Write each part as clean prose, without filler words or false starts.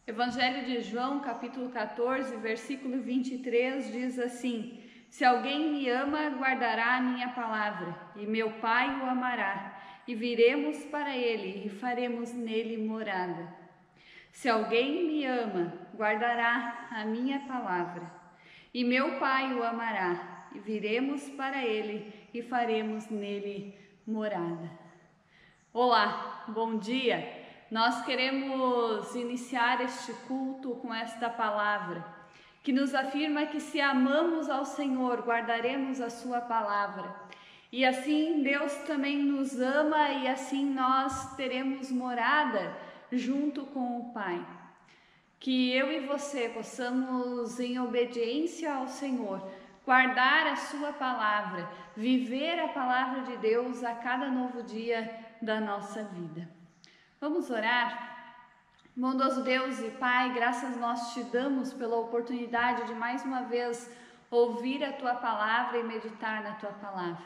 Evangelho de João, capítulo 14, versículo 23, diz assim: Se alguém me ama, guardará a minha palavra, e meu Pai o amará, e viremos para ele, e faremos nele morada. Se alguém me ama, guardará a minha palavra, e meu Pai o amará, e viremos para ele, e faremos nele morada. Olá, bom dia! Nós queremos iniciar este culto com esta palavra, que nos afirma que se amamos ao Senhor, guardaremos a sua palavra. E assim Deus também nos ama e assim nós teremos morada junto com o Pai. Que eu e você possamos, em obediência ao Senhor, guardar a sua palavra, viver a palavra de Deus a cada novo dia da nossa vida. Vamos orar? Bondoso Deus e Pai, graças nós te damos pela oportunidade de mais uma vez ouvir a tua palavra e meditar na tua palavra.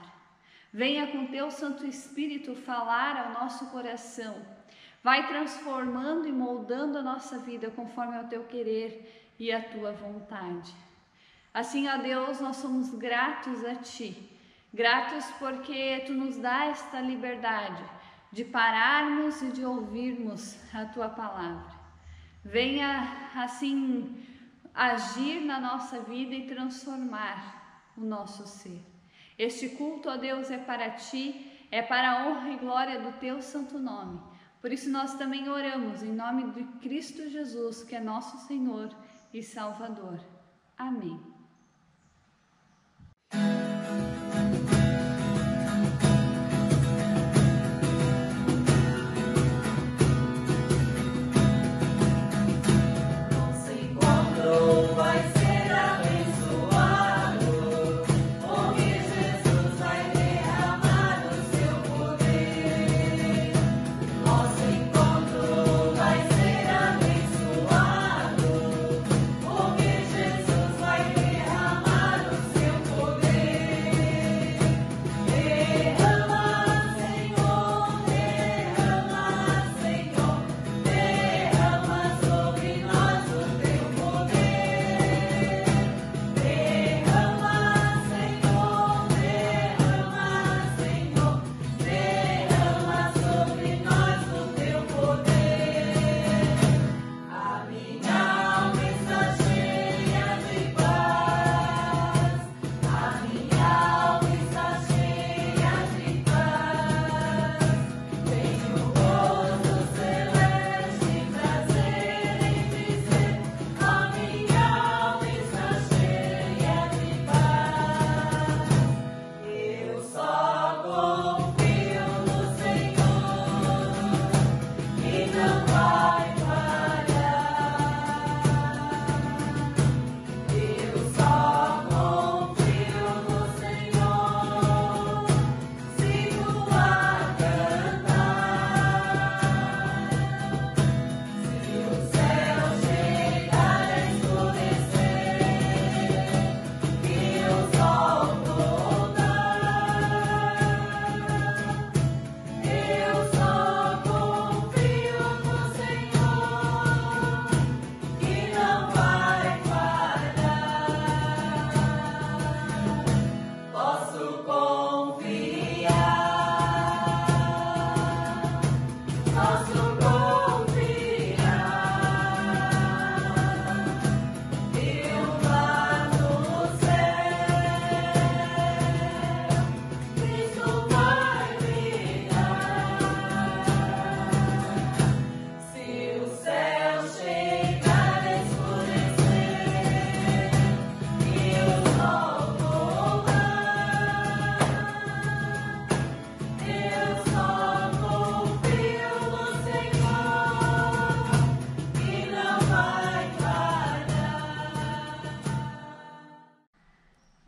Venha com teu Santo Espírito falar ao nosso coração. Vai transformando e moldando a nossa vida conforme ao teu querer e a tua vontade. Assim, ó Deus, nós somos gratos a ti. Gratos porque tu nos dá esta liberdade de pararmos e de ouvirmos a tua palavra. Venha assim agir na nossa vida e transformar o nosso ser. Este culto, ó Deus, é para ti, é para a honra e glória do teu santo nome. Por isso nós também oramos em nome de Cristo Jesus, que é nosso Senhor e Salvador. Amém.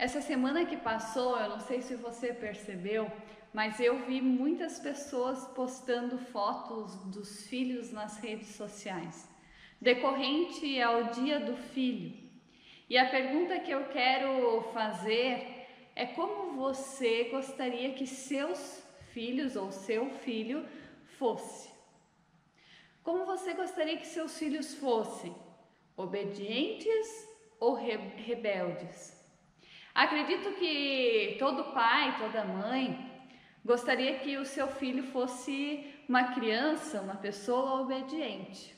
Essa semana que passou, eu não sei se você percebeu, mas eu vi muitas pessoas postando fotos dos filhos nas redes sociais, decorrente ao Dia do Filho. E a pergunta que eu quero fazer é: como você gostaria que seus filhos ou seu filho fosse? Como você gostaria que seus filhos fossem? Obedientes ou rebeldes? Acredito que todo pai, toda mãe gostaria que o seu filho fosse uma criança, uma pessoa obediente.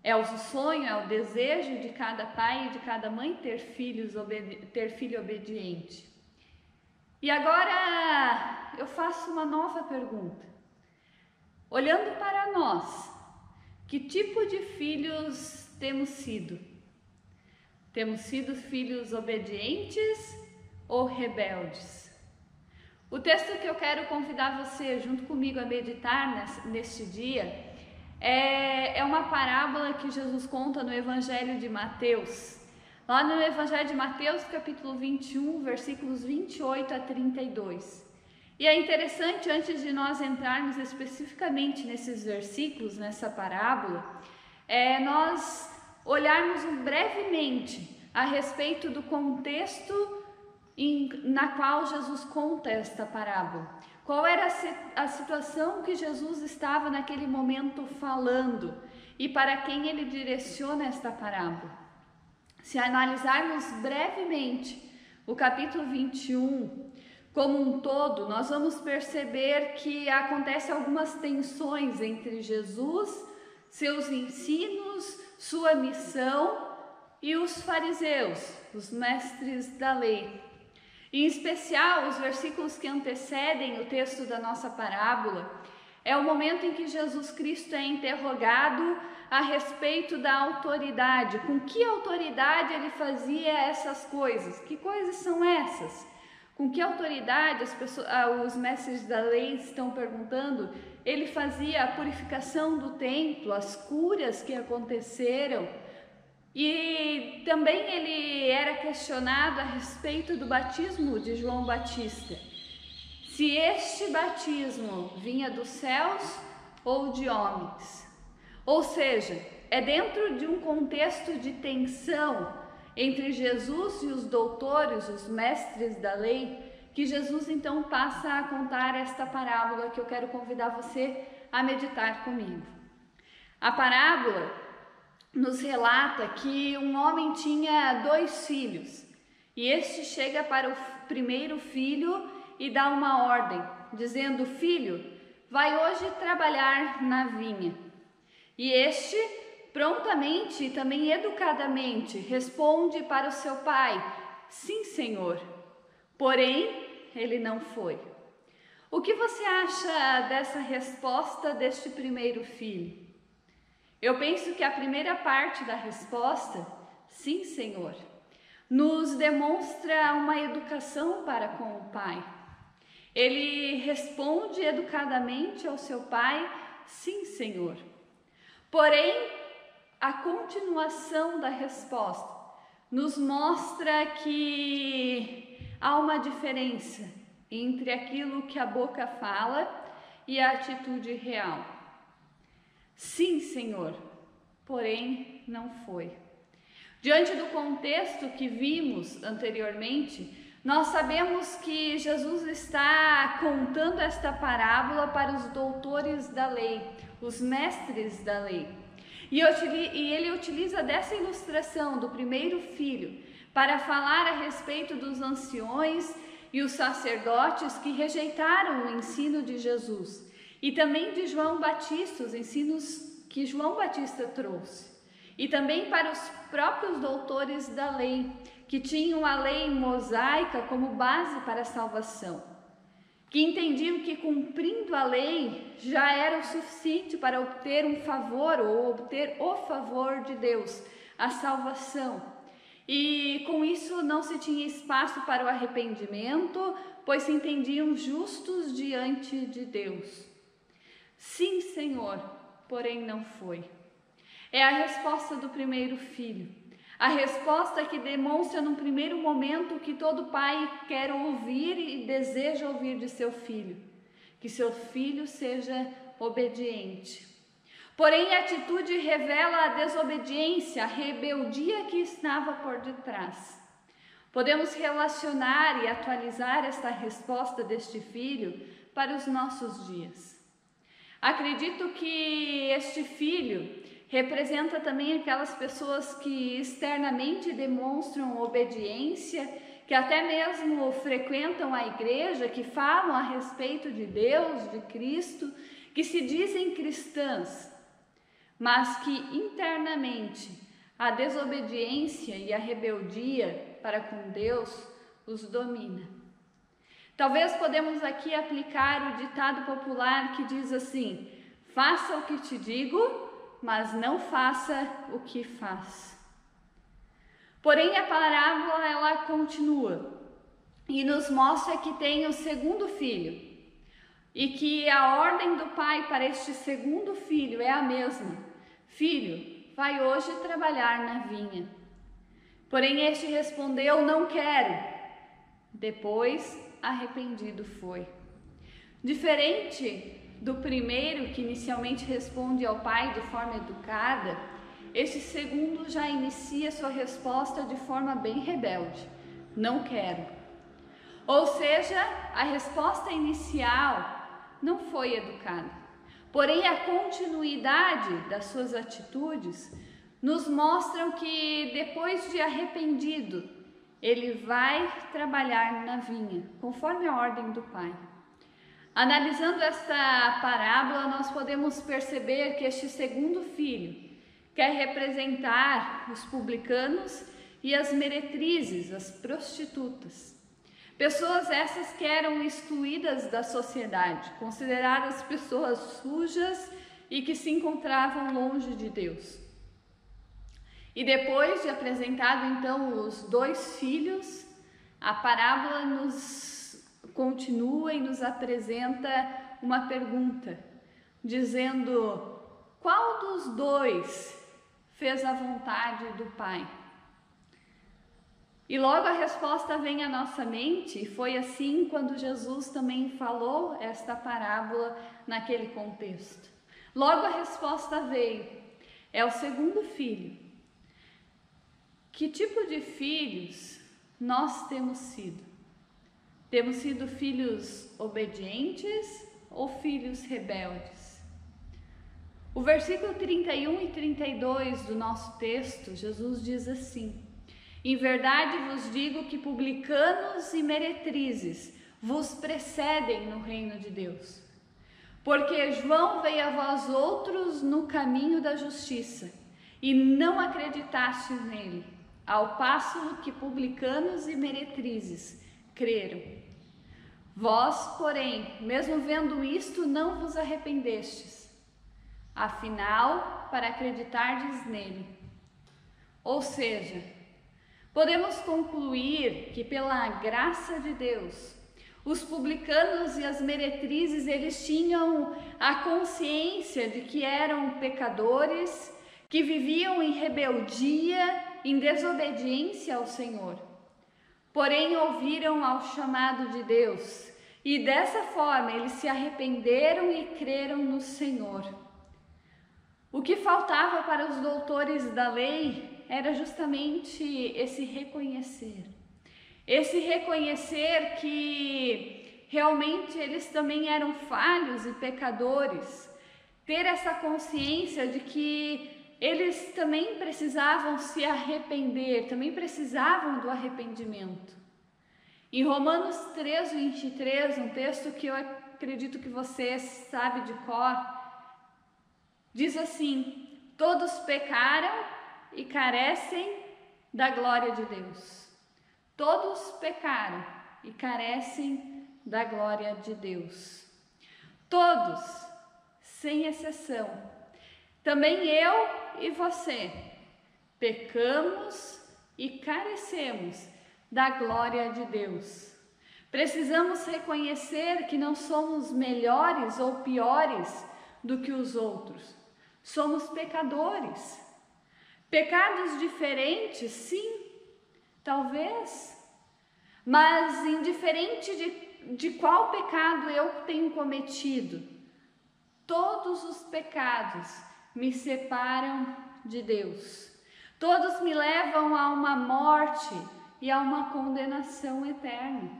É o sonho, é o desejo de cada pai e de cada mãe ter filho obediente. E agora eu faço uma nova pergunta. Olhando para nós, que tipo de filhos temos sido? Temos sido filhos obedientes ou rebeldes? O texto que eu quero convidar você junto comigo a meditar neste dia é uma parábola que Jesus conta no Evangelho de Mateus. Lá no Evangelho de Mateus, capítulo 21, versículos 28 a 32. E é interessante, antes de nós entrarmos especificamente nesses versículos, nessa parábola, nós olharmos brevemente a respeito do contexto na qual Jesus conta esta parábola. Qual era a situação que Jesus estava naquele momento falando e para quem ele direciona esta parábola? Se analisarmos brevemente o capítulo 21 como um todo, nós vamos perceber que acontecem algumas tensões entre Jesus, seus ensinos, sua missão e os fariseus, os mestres da lei. Em especial, os versículos que antecedem o texto da nossa parábola é o momento em que Jesus Cristo é interrogado a respeito da autoridade. Com que autoridade ele fazia essas coisas? Que coisas são essas? Com que autoridade os mestres da lei estão perguntando? Ele fazia a purificação do templo, as curas que aconteceram. E também ele era questionado a respeito do batismo de João Batista. Se este batismo vinha dos céus ou de homens. Ou seja, é dentro de um contexto de tensão entre Jesus e os doutores, os mestres da lei, que Jesus então passa a contar esta parábola que eu quero convidar você a meditar comigo. A parábola nos relata que um homem tinha 2 filhos e este chega para o primeiro filho e dá uma ordem, dizendo: filho, vai hoje trabalhar na vinha. E este prontamente e também educadamente responde para o seu pai: sim, senhor. Porém, ele não foi. O que você acha dessa resposta deste primeiro filho? Eu penso que a primeira parte da resposta, sim, senhor, nos demonstra uma educação para com o pai. Ele responde educadamente ao seu pai: sim, senhor. Porém, a continuação da resposta nos mostra que há uma diferença entre aquilo que a boca fala e a atitude real. Sim, Senhor, porém não foi. Diante do contexto que vimos anteriormente, nós sabemos que Jesus está contando esta parábola para os doutores da lei, os mestres da lei. E ele utiliza dessa ilustração do primeiro filho para falar a respeito dos anciões e os sacerdotes que rejeitaram o ensino de Jesus. E também de João Batista, os ensinos que João Batista trouxe. E também para os próprios doutores da lei, que tinham a lei mosaica como base para a salvação. Que entendiam que cumprindo a lei já era o suficiente para obter um favor ou obter o favor de Deus, a salvação. E com isso não se tinha espaço para o arrependimento, pois se entendiam justos diante de Deus. Sim, Senhor, porém não foi. É a resposta do primeiro filho. A resposta que demonstra num primeiro momento que todo pai quer ouvir e deseja ouvir de seu filho. Que seu filho seja obediente. Porém, a atitude revela a desobediência, a rebeldia que estava por detrás. Podemos relacionar e atualizar esta resposta deste filho para os nossos dias. Acredito que este filho representa também aquelas pessoas que externamente demonstram obediência, que até mesmo frequentam a igreja, que falam a respeito de Deus, de Cristo, que se dizem cristãs, mas que internamente a desobediência e a rebeldia para com Deus os domina. Talvez podemos aqui aplicar o ditado popular que diz assim: faça o que te digo, mas não faça o que faz. Porém, a parábola ela continua e nos mostra que tem o segundo filho e que a ordem do pai para este segundo filho é a mesma: filho, vai hoje trabalhar na vinha. Porém, este respondeu: não quero. Depois, arrependido foi. Diferente do primeiro, que inicialmente responde ao pai de forma educada, este segundo já inicia sua resposta de forma bem rebelde: não quero. Ou seja, a resposta inicial não foi educada. Porém, a continuidade das suas atitudes nos mostram que depois de arrependido, ele vai trabalhar na vinha, conforme a ordem do pai. Analisando esta parábola, nós podemos perceber que este segundo filho quer representar os publicanos e as meretrizes, as prostitutas. Pessoas essas que eram excluídas da sociedade, consideradas pessoas sujas e que se encontravam longe de Deus. E depois de apresentado então os dois filhos, a parábola nos continua e nos apresenta uma pergunta, dizendo: qual dos dois fez a vontade do Pai? E logo a resposta vem à nossa mente, e foi assim quando Jesus também falou esta parábola naquele contexto. Logo a resposta veio: é o segundo filho. Que tipo de filhos nós temos sido? Temos sido filhos obedientes ou filhos rebeldes? O versículo 31 e 32 do nosso texto, Jesus diz assim: em verdade vos digo que publicanos e meretrizes vos precedem no reino de Deus. Porque João veio a vós outros no caminho da justiça, e não acreditastes nele, ao passo que publicanos e meretrizes creram. Vós, porém, mesmo vendo isto, não vos arrependestes, afinal, para acreditardes nele. Ou seja, podemos concluir que pela graça de Deus, os publicanos e as meretrizes, eles tinham a consciência de que eram pecadores, que viviam em rebeldia, em desobediência ao Senhor. Porém, ouviram ao chamado de Deus e dessa forma eles se arrependeram e creram no Senhor. O que faltava para os doutores da lei era justamente esse reconhecer que realmente eles também eram falhos e pecadores, ter essa consciência de que eles também precisavam se arrepender, também precisavam do arrependimento. Em Romanos 3:23, um texto que eu acredito que você sabe de cor, diz assim: todos pecaram e carecem da glória de Deus. Todos pecaram e carecem da glória de Deus. Todos, sem exceção. Também eu e você pecamos e carecemos da glória de Deus. Precisamos reconhecer que não somos melhores ou piores do que os outros. Somos pecadores. Pecados diferentes, sim, talvez, mas indiferente de qual pecado eu tenho cometido, todos os pecados me separam de Deus. Todos me levam a uma morte e a uma condenação eterna.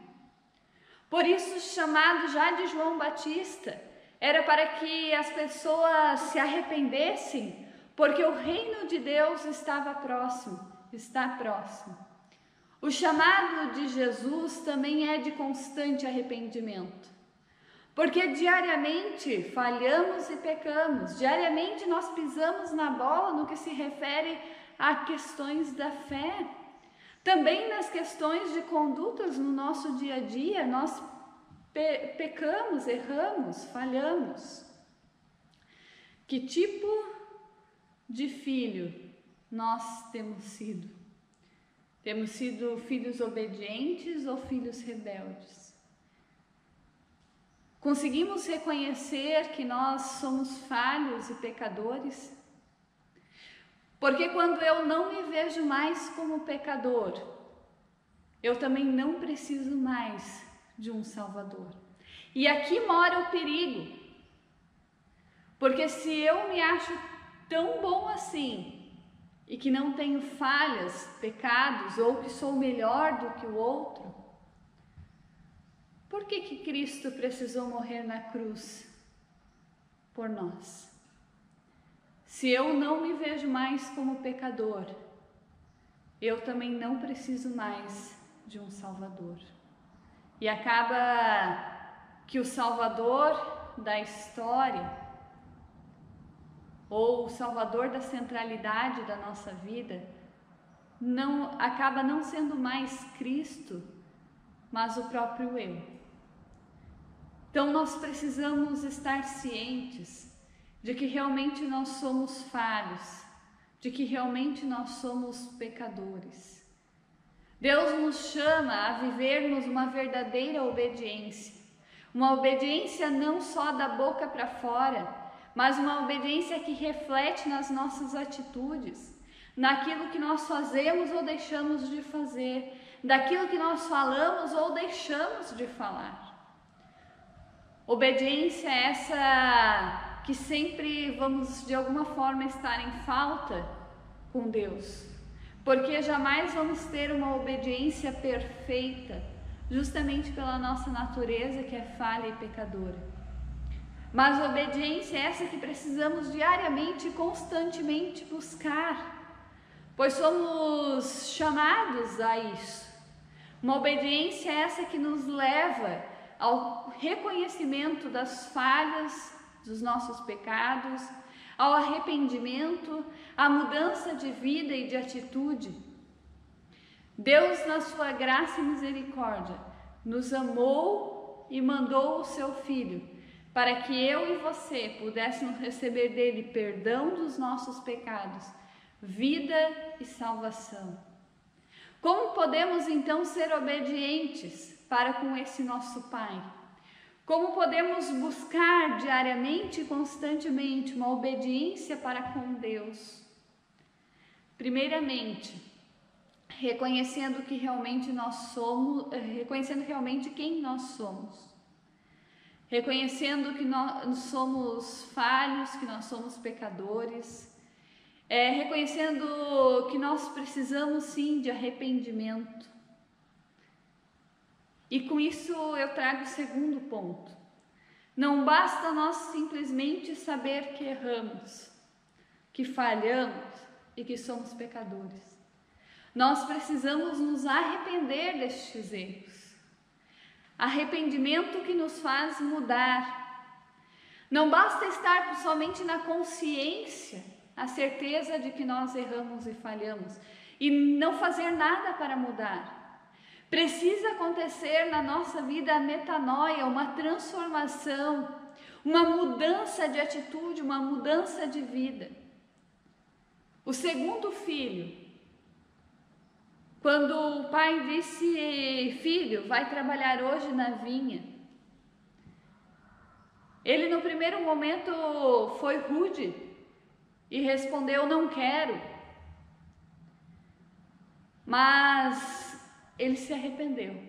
Por isso, chamado já de João Batista, era para que as pessoas se arrependessem, porque o reino de Deus estava próximo, está próximo. O chamado de Jesus também é de constante arrependimento, porque diariamente falhamos e pecamos, diariamente nós pisamos na bola no que se refere a questões da fé. Também nas questões de condutas no nosso dia a dia, nós pecamos, erramos, falhamos. Que tipo de filho nós temos sido? Temos sido filhos obedientes ou filhos rebeldes? Conseguimos reconhecer que nós somos falhos e pecadores? Porque quando eu não me vejo mais como pecador, eu também não preciso mais de um Salvador. E aqui mora o perigo, porque se eu me acho tão bom assim, e que não tenho falhas, pecados, ou que sou melhor do que o outro, por que que Cristo precisou morrer na cruz por nós? Se eu não me vejo mais como pecador, eu também não preciso mais de um Salvador. E acaba que o Salvador da história, ou o Salvador da centralidade da nossa vida, acaba não sendo mais Cristo, mas o próprio eu. Então nós precisamos estar cientes de que realmente nós somos falhos, de que realmente nós somos pecadores. Deus nos chama a vivermos uma verdadeira obediência, uma obediência não só da boca para fora, mas uma obediência que reflete nas nossas atitudes, naquilo que nós fazemos ou deixamos de fazer, daquilo que nós falamos ou deixamos de falar. Obediência essa que sempre vamos de alguma forma estar em falta com Deus, porque jamais vamos ter uma obediência perfeita, justamente pela nossa natureza que é falha e pecadora. Mas obediência é essa que precisamos diariamente e constantemente buscar, pois somos chamados a isso. Uma obediência é essa que nos leva ao reconhecimento das falhas, dos nossos pecados, ao arrependimento, à mudança de vida e de atitude. Deus, na sua graça e misericórdia, nos amou e mandou o seu Filho, para que eu e você pudéssemos receber dele perdão dos nossos pecados, vida e salvação. Como podemos então ser obedientes para com esse nosso Pai? Como podemos buscar diariamente e constantemente uma obediência para com Deus? Primeiramente, reconhecendo que realmente nós somos, reconhecendo realmente quem nós somos. Reconhecendo que nós somos falhos, que nós somos pecadores. Reconhecendo que nós precisamos sim de arrependimento. E com isso eu trago o segundo ponto. Não basta nós simplesmente saber que erramos, que falhamos e que somos pecadores. Nós precisamos nos arrepender destes erros. Arrependimento que nos faz mudar. Não basta estar somente na consciência, a certeza de que nós erramos e falhamos, e não fazer nada para mudar. Precisa acontecer na nossa vida a metanoia, uma transformação, uma mudança de atitude, uma mudança de vida. O segundo filho, quando o pai disse: filho, vai trabalhar hoje na vinha, ele no primeiro momento foi rude e respondeu: não quero. Mas ele se arrependeu.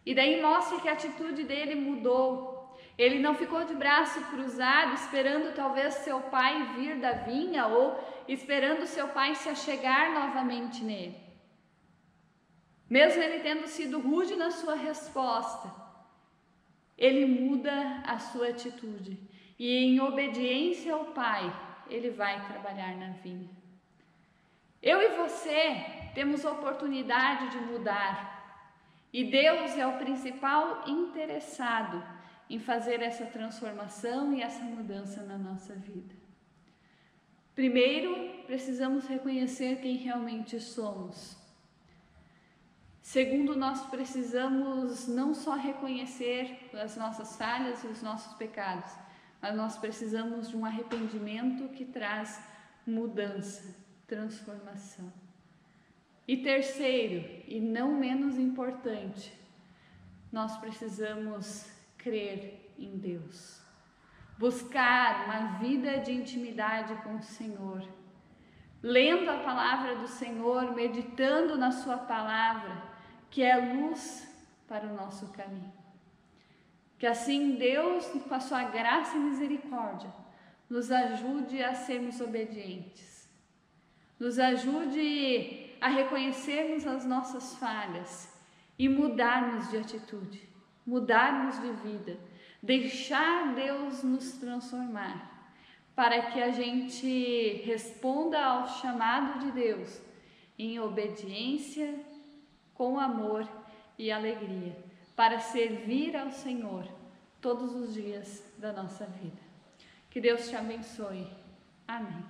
E daí mostra que a atitude dele mudou. Ele não ficou de braço cruzado, esperando talvez seu pai vir da vinha ou esperando seu pai se achegar novamente nele. Mesmo ele tendo sido rude na sua resposta, ele muda a sua atitude. E em obediência ao Pai, ele vai trabalhar na vinha. Eu e você temos a oportunidade de mudar. E Deus é o principal interessado em fazer essa transformação e essa mudança na nossa vida. Primeiro, precisamos reconhecer quem realmente somos. Segundo, nós precisamos não só reconhecer as nossas falhas e os nossos pecados, mas nós precisamos de um arrependimento que traz mudança, transformação. E terceiro, e não menos importante, nós precisamos crer em Deus. Buscar uma vida de intimidade com o Senhor, lendo a palavra do Senhor, meditando na sua palavra, que é luz para o nosso caminho. Que assim Deus, com a sua graça e misericórdia, nos ajude a sermos obedientes, nos ajude a reconhecermos as nossas falhas e mudarmos de atitude, mudarmos de vida, deixar Deus nos transformar, para que a gente responda ao chamado de Deus em obediência, com amor e alegria, para servir ao Senhor todos os dias da nossa vida. Que Deus te abençoe. Amém.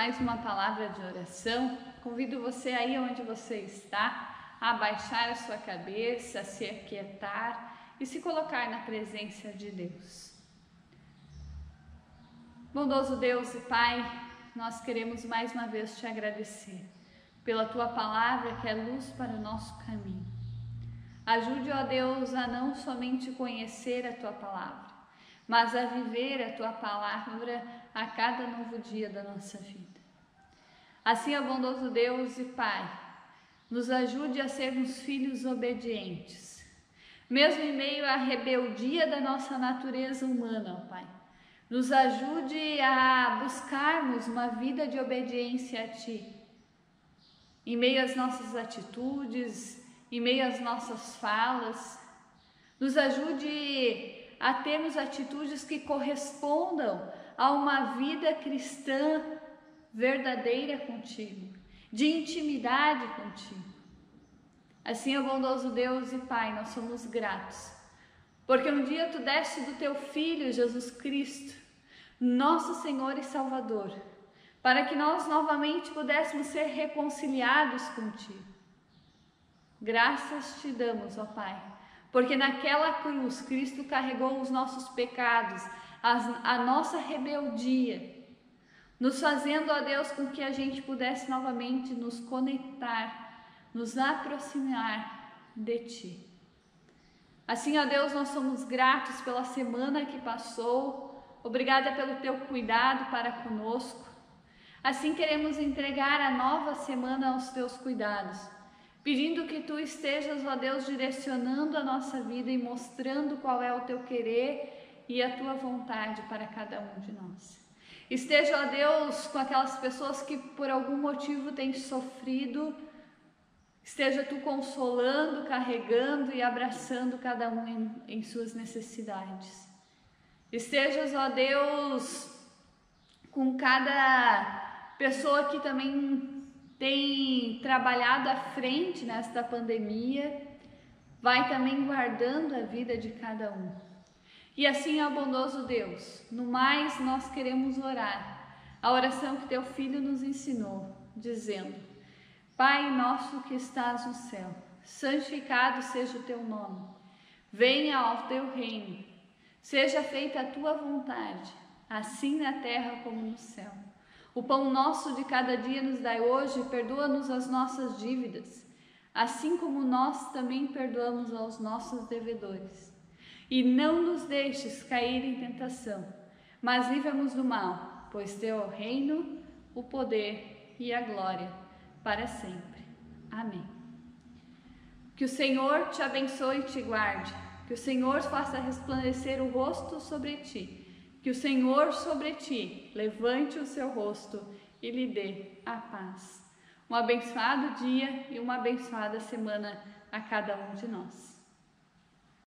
Mais uma palavra de oração. Convido você aí onde você está a abaixar a sua cabeça, a se aquietar e se colocar na presença de Deus. Bondoso Deus e Pai, nós queremos mais uma vez te agradecer pela tua palavra que é luz para o nosso caminho. Ajude, ó Deus, a não somente conhecer a tua palavra, mas a viver a tua palavra a cada novo dia da nossa vida. Assim, ó bondoso Deus e Pai, nos ajude a sermos filhos obedientes, mesmo em meio à rebeldia da nossa natureza humana, ó Pai. Nos ajude a buscarmos uma vida de obediência a Ti, em meio às nossas atitudes, em meio às nossas falas. Nos ajude a termos atitudes que correspondam a uma vida cristã verdadeira contigo, de intimidade contigo. Assim, ó bondoso Deus e Pai, nós somos gratos, porque um dia tu deste do teu Filho Jesus Cristo nosso Senhor e Salvador, para que nós novamente pudéssemos ser reconciliados contigo. Graças te damos, ó Pai, porque naquela cruz Cristo carregou os nossos pecados, a nossa rebeldia, nos fazendo, ó Deus, com que a gente pudesse novamente nos conectar, nos aproximar de Ti. Assim, ó Deus, nós somos gratos pela semana que passou, obrigada pelo Teu cuidado para conosco. Assim queremos entregar a nova semana aos Teus cuidados, pedindo que Tu estejas, ó Deus, direcionando a nossa vida e mostrando qual é o Teu querer e a Tua vontade para cada um de nós. Esteja, ó Deus, com aquelas pessoas que por algum motivo têm sofrido, esteja Tu consolando, carregando e abraçando cada um em suas necessidades. Estejas, ó Deus, com cada pessoa que também tem trabalhado à frente nesta pandemia, vai também guardando a vida de cada um. E assim, ó bondoso Deus, no mais nós queremos orar a oração que Teu Filho nos ensinou, dizendo: Pai nosso que estás no céu, santificado seja o Teu nome. Venha ao Teu reino, seja feita a Tua vontade, assim na terra como no céu. O pão nosso de cada dia nos dai hoje, perdoa-nos as nossas dívidas, assim como nós também perdoamos aos nossos devedores. E não nos deixes cair em tentação, mas livra-nos do mal, pois Teu é o reino, o poder e a glória, para sempre. Amém. Que o Senhor te abençoe e te guarde, que o Senhor faça resplandecer o rosto sobre ti, que o Senhor sobre ti levante o seu rosto e lhe dê a paz. Um abençoado dia e uma abençoada semana a cada um de nós.